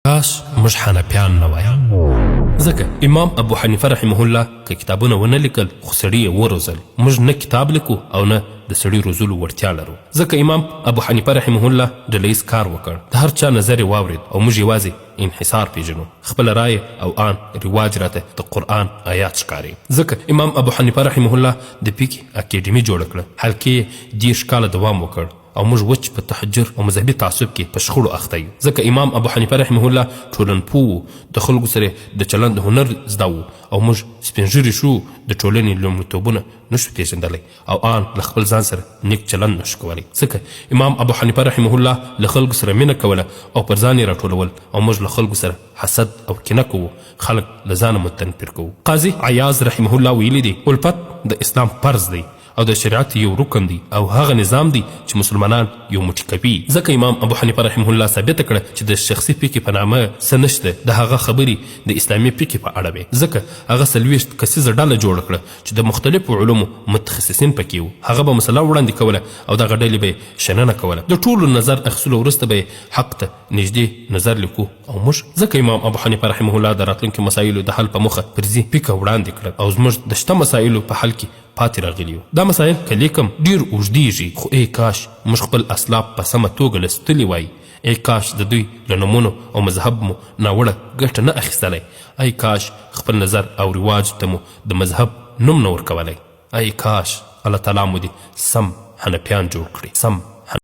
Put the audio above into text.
کاش موږ حنفیان نه وای. ځکه امام ابو حنیفه رحمه الله که کتابونه ونه لیکل خو سړي یې وروزل. موږ نه کتاب لیکو او نه د سړي روزلو وړتیا لرو. ځکه امام ابو حنیفه رحمه الله ډله کار وکړ، د هر چا نظر یې واورید او موږ یوازې انحصار پیژنو. خپله رایه او آن رواج راته د قرآن آیات ښکاري. ځکه امام ابو حنیفه رحمه الله د فقه اکیډمي جوړه کړه، حلقې یې 10 کاله دوام وکړ او موږ وچ په تحجر او مذهبي تعصب کې په شخړو اخته یو. ځکه امام ابو حنیفه رحمه الله ټولنپوه، د خلکو سره د چلند هنر زده و او موږ سپینږیري شو، د ټولنې لومړیتوبونه نشو پیژندلی او آن له خپل ځان سره نیک چلند نشو کولی. ځکه امام ابو حنیفه رحمه الله له خلکو سره مینه کوله او پر ځان یې راټولول او موږ له خلکو سره حسد او کینه کوو، خلک له ځانه متنفر کوو. قاضي عیاض رحمه الله ویلي دی الفت د اسلام فرض دی او د شریعت یو رکن دی او هغه نظام دی چې مسلمانان یو موټی کوي. ځکه امام ابو حنیفه رحمه الله ثابته کړه چې د شخصي فقه په نامه څه نشته، د هغه خبرې د اسلامي فقه په اړه وې. ځکه هغه 40 کسیزه ډله جوړه کړه چې د مختلفو علومو متخصصین پکې وو. هغه به مسله وړاندې کوله او دغه ډلې به شننه کوله. د ټولو نظر اخیستلو وروسته به حق ته نږدې نظر لیکو او موږ. ځکه امام ابو حنیفه رحمه الله د راتلونکو مسایلو د حل په موخه فرضي فقه وړاندې کړه او زموږ د شته مسایلو په حل کې پاتې راغلي یو. دا مسایل که لیکم ډېر اوږدېږي، خو ای کاش موږ خپل اسلاف په سمه توګه لوستلي وای. ای کاش د دوی له نومونو او مذهب مو ناوړه ګټه نه اخیستلی. ای کاش خپل نظر او رواج ته مو د مذهب نوم نه ورکولی. ای کاش الله تعالی مو دې سم حنفیان جوړ کړي، سم